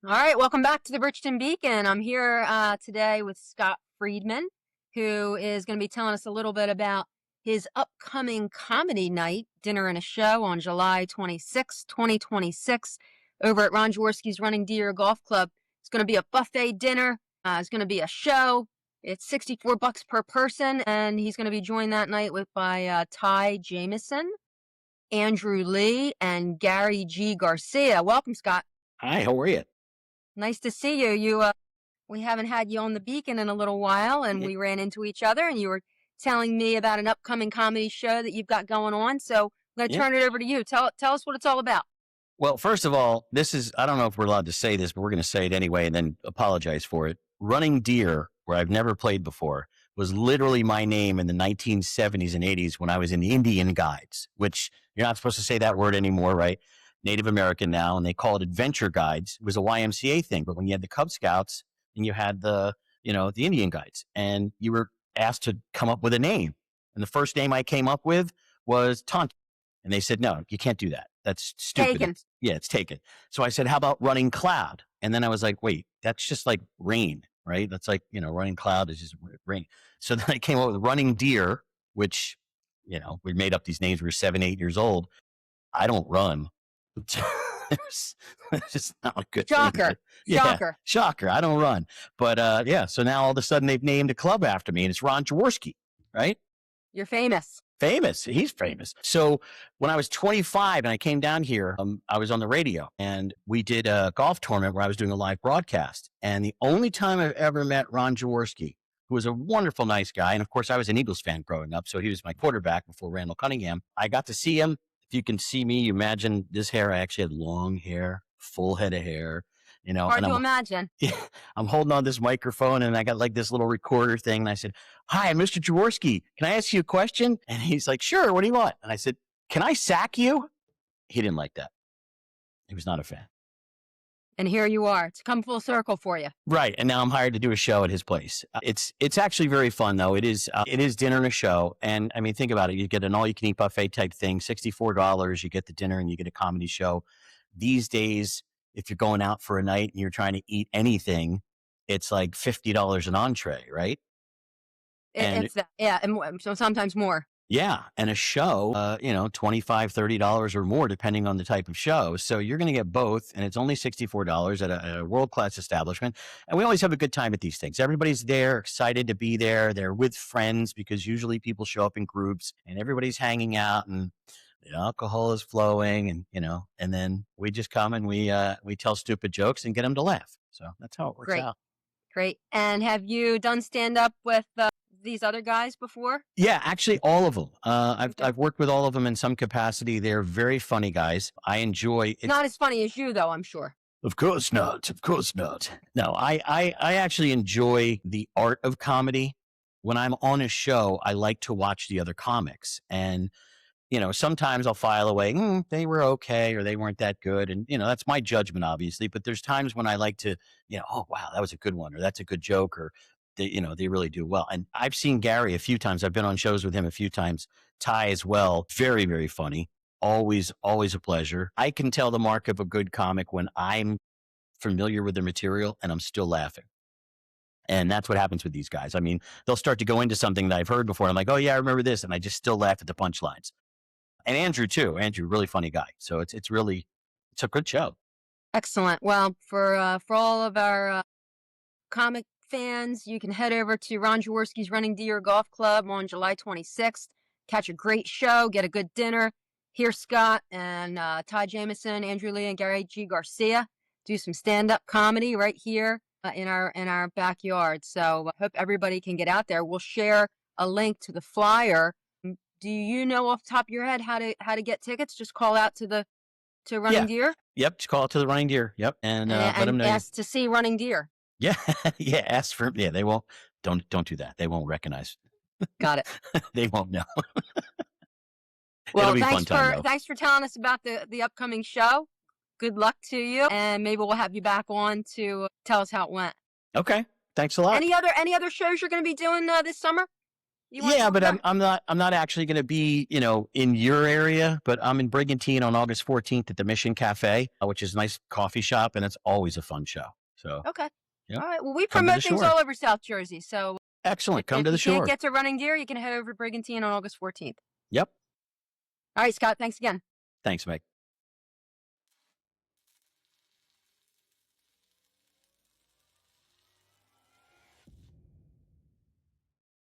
All right, welcome back to the Bridgeton Beacon. I'm here today with Scott Friedman, who is going to be telling us a little bit about his upcoming comedy night, Dinner and a Show, on July 26, 2026, over at Ron Jaworski's Running Deer Golf Club. It's going to be a buffet dinner. It's going to be a show. It's $64 per person, and he's going to be joined that night by Ty Jameson, Andrew Lee, and Gary G. Garcia. Welcome, Scott. Hi, how are you? Nice to see you. We haven't had you on the Beacon in a little while, and we ran into each other, and you were telling me about an upcoming comedy show that you've got going on. So I'm going to turn it over to you. Tell us what it's all about. Well, first of all, I don't know if we're allowed to say this, but we're going to say it anyway and then apologize for it. Running Deer, where I've never played before, was literally my name in the 1970s and 80s when I was in Indian Guides, which you're not supposed to say that word anymore, right? Native American now, and they call it Adventure Guides. It was a YMCA thing, but when you had the Cub Scouts and you had the Indian Guides, and you were asked to come up with a name, and the first name I came up with was Taunt, and they said, no, you can't do that. That's stupid. Taken. It's taken. So I said, how about Running Cloud? And then I was like, wait, that's just like rain, right? That's like, Running Cloud is just rain. So then I came up with Running Deer, which, we made up these names. We were 7, 8 years old. I don't run. It's just not a good Shocker. thing. Shocker. I don't run. But so now all of a sudden they've named a club after me, and it's Ron Jaworski, right? You're famous. Famous. He's famous. So when I was 25 and I came down here, I was on the radio, and we did a golf tournament where I was doing a live broadcast. And the only time I've ever met Ron Jaworski, who was a wonderful, nice guy. And of course, I was an Eagles fan growing up, so he was my quarterback before Randall Cunningham. I got to see him. If you can see me, you imagine this hair. I actually had long hair, full head of hair. Hard to imagine. I'm holding on this microphone, and I got like this little recorder thing. And I said, hi, I'm Mr. Jaworski. Can I ask you a question? And he's like, sure. What do you want? And I said, can I sack you? He didn't like that. He was not a fan. And here you are. It's come full circle for you. Right. And now I'm hired to do a show at his place. It's actually very fun, though. It is dinner and a show. And I mean, think about it. You get an all-you-can-eat buffet type thing, $64. You get the dinner and you get a comedy show. These days, if you're going out for a night and you're trying to eat anything, it's like $50 an entree, right? It's that. Yeah. And so sometimes more. Yeah. And a show, $25, $30 or more, depending on the type of show. So you're going to get both. And it's only $64 at a world-class establishment. And we always have a good time at these things. Everybody's there, excited to be there. They're with friends, because usually people show up in groups and everybody's hanging out, and the alcohol is flowing, and, and then we just come and we tell stupid jokes and get them to laugh. So that's how it works out. Great. And have you done stand-up with these other guys before? Yeah, actually, all of them. I've worked with all of them in some capacity. They're very funny guys. I enjoy it. Not as funny as you, though, I'm sure. Of course not. Of course not. No, I actually enjoy the art of comedy. When I'm on a show, I like to watch the other comics. And, sometimes I'll file away, they were okay, or they weren't that good. And, that's my judgment, obviously. But there's times when I like to, oh, wow, that was a good one, or that's a good joke, or they really do well. And I've seen Gary a few times. I've been on shows with him a few times. Ty as well. Very, very funny. Always a pleasure. I can tell the mark of a good comic when I'm familiar with the material and I'm still laughing. And that's what happens with these guys. I mean, they'll start to go into something that I've heard before. I'm like, oh yeah, I remember this. And I just still laugh at the punchlines. And Andrew too. Andrew, really funny guy. So it's a good show. Excellent. Well, for all of our comic fans, you can head over to Ron Jaworski's Running Deer Golf Club on July 26th. Catch a great show, get a good dinner. Hear Scott and Ty Jameson, Andrew Lee, and Gary G. Garcia do some stand-up comedy right here in our backyard. So I hope everybody can get out there. We'll share a link to the flyer. Do you know off the top of your head how to get tickets? Just call out to Running Deer. Yep, just call out to the Running Deer. Yep, and let them know. Ask to see Running Deer. Yeah, yeah. Ask for. Yeah, they won't. Don't do that. They won't recognize. Got it. They won't know. Well, thanks for telling us about the upcoming show. Good luck to you, and maybe we'll have you back on to tell us how it went. Okay. Thanks a lot. Any other shows you're going to be doing this summer? you want to Yeah, talk but about? I'm not actually going to be, in your area, but I'm in Brigantine on August 14th at the Mission Cafe, which is a nice coffee shop, and it's always a fun show. So, Okay. yeah, All right. Well, we come to the promote things shore. all over South Jersey. So Excellent. Come if to the you can't shore. get to Running Deer, you can head over to Brigantine on August 14th. Yep. All right, Scott. Thanks again. Thanks, Meg.